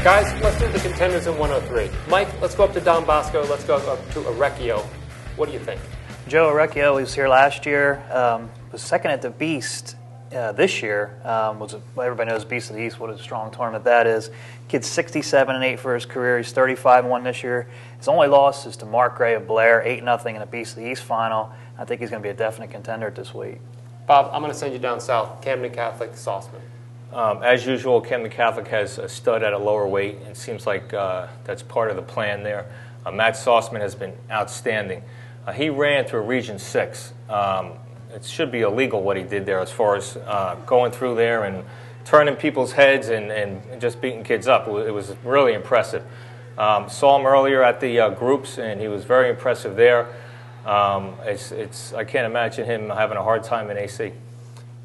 Guys, let's do the contenders in 103. Mike, let's go up to Don Bosco. Let's go up to Orecchio. What do you think? Joe Orecchio was here last year. Was second at the Beast this year. Everybody knows Beast of the East, what a strong tournament that is. Kid's 67-8 for his career. He's 35-1 this year. His only loss is to Mark Gray of Blair, 8-0 in a Beast of the East final. I think he's going to be a definite contender at this weight. Bob, I'm going to send you down south. Camden Catholic, Sauceman. As usual, Camden Catholic has a stud at a lower weight. It seems like that's part of the plan there. Matt Sauceman has been outstanding. He ran through Region 6. It should be illegal what he did there as far as going through there and turning people's heads and just beating kids up. It was really impressive. Saw him earlier at the groups, and he was very impressive there. I can't imagine him having a hard time in AC.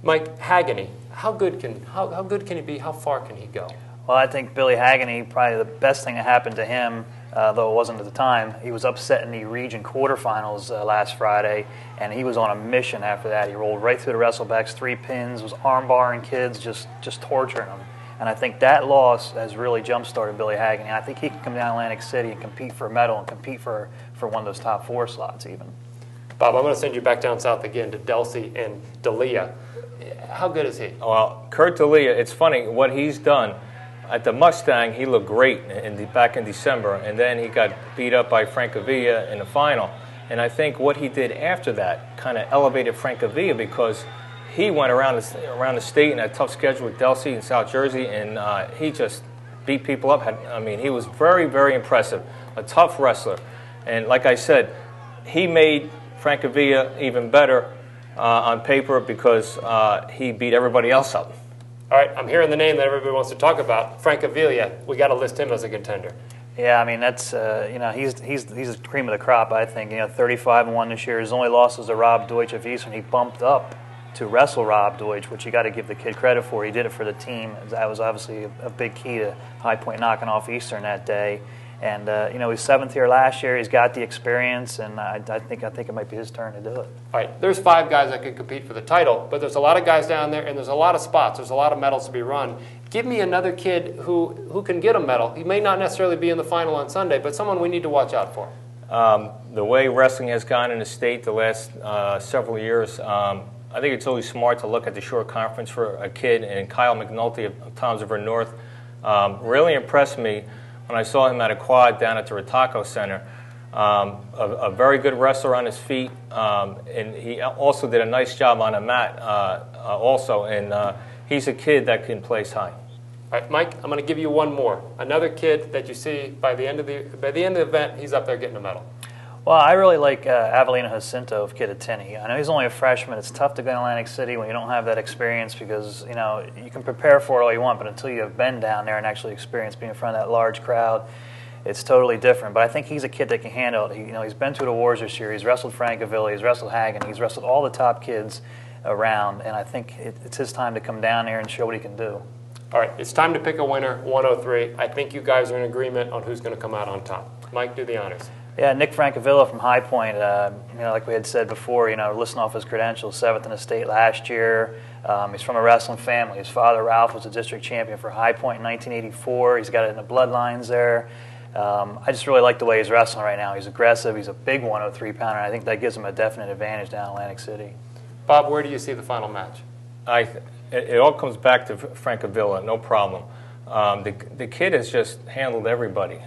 Mike, Hagin, how good can he be? How far can he go? Well, I think Billy Hagin, probably the best thing that happened to him, though it wasn't at the time, he was upset in the region quarterfinals last Friday, and he was on a mission after that. He rolled right through the wrestlebacks, 3 pins, was arm-barring kids, just torturing them. And I think that loss has really jump-started Billy Hagin. And I think he can come down to Atlantic City and compete for a medal and compete for one of those top 4 slots even. Bob, I'm going to send you back down south again to Delsea and Delia. How good is he? Well, Curt Thalia, it's funny what he's done. At the Mustang, he looked great back in December, and then he got beat up by Francavilla in the final. And I think what he did after that kind of elevated Francavilla because he went around the state in a tough schedule with Delsea in South Jersey, and he just beat people up. I mean, he was very, very impressive, a tough wrestler. And like I said, he made Francavilla even better on paper because he beat everybody else up. All right, I'm hearing the name that everybody wants to talk about, Francavilla. We got to list him as a contender. Yeah, I mean that's he's the cream of the crop. I think 35-1 this year. His only loss was to Rob Deutsch of Eastern. He bumped up to wrestle Rob Deutsch, which you got to give the kid credit for. He did it for the team. That was obviously a big key to High Point knocking off Eastern that day. And he's 7th here last year. He's got the experience, and I think it might be his turn to do it. All right, there's 5 guys that can compete for the title, but there's a lot of guys down there, and there's a lot of spots. There's a lot of medals to be run. Give me another kid who can get a medal. He may not necessarily be in the final on Sunday, but someone we need to watch out for. The way wrestling has gone in the state the last several years, I think it's always smart to look at the short conference for a kid, and Kyle McNulty of Toms River North really impressed me when I saw him at a quad down at the Retaco Center. A very good wrestler on his feet, and he also did a nice job on a mat also, and he's a kid that can place high. All right, Mike, I'm going to give you one more. Another kid that you see by the end of the event, he's up there getting a medal. Well, I really like Avelinajacinto of Kittatinny. I know he's only a freshman. It's tough to go to Atlantic City when you don't have that experience because, you can prepare for it all you want, but until you have been down there and actually experienced being in front of that large crowd, it's totally different. But I think he's a kid that can handle it. He's been through the wars this year. He's wrestled Francavilla. He's wrestled Hagin. He's wrestled all the top kids around, and I think it's his time to come down there and show what he can do. All right, it's time to pick a winner, 103. I think you guys are in agreement on who's going to come out on top. Mike, do the honors. Yeah, Nick Francavilla from High Point, like we had said before, listing off his credentials, 7th in the state last year. He's from a wrestling family. His father, Ralph, was a district champion for High Point in 1984. He's got it in the bloodlines there. I just really like the way he's wrestling right now. He's aggressive. He's a big 103-pounder, and I think that gives him a definite advantage down in Atlantic City. Bob, where do you see the final match? It all comes back to Francavilla, no problem. The kid has just handled everybody.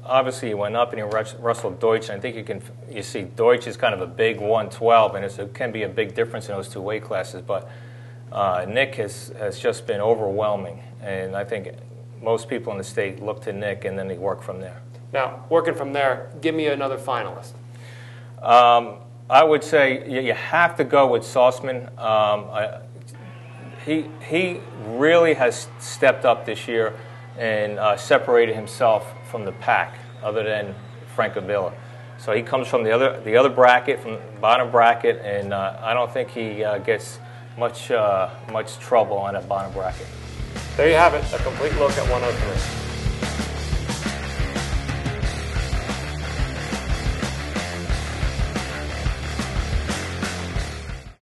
Obviously, he went up and he wrestled Deutsch. And I think you see Deutsch is kind of a big 112, and it can be a big difference in those 2 weight classes. But Nick has just been overwhelming, and I think most people in the state look to Nick, and then they work from there. Now, working from there, give me another finalist. I would say you have to go with Sauceman. He really has stepped up this year and separated himself from the pack, other than Francavilla. So he comes from the other bracket, from the bottom bracket, and I don't think he gets much trouble on that bottom bracket. There you have it, a complete look at 103.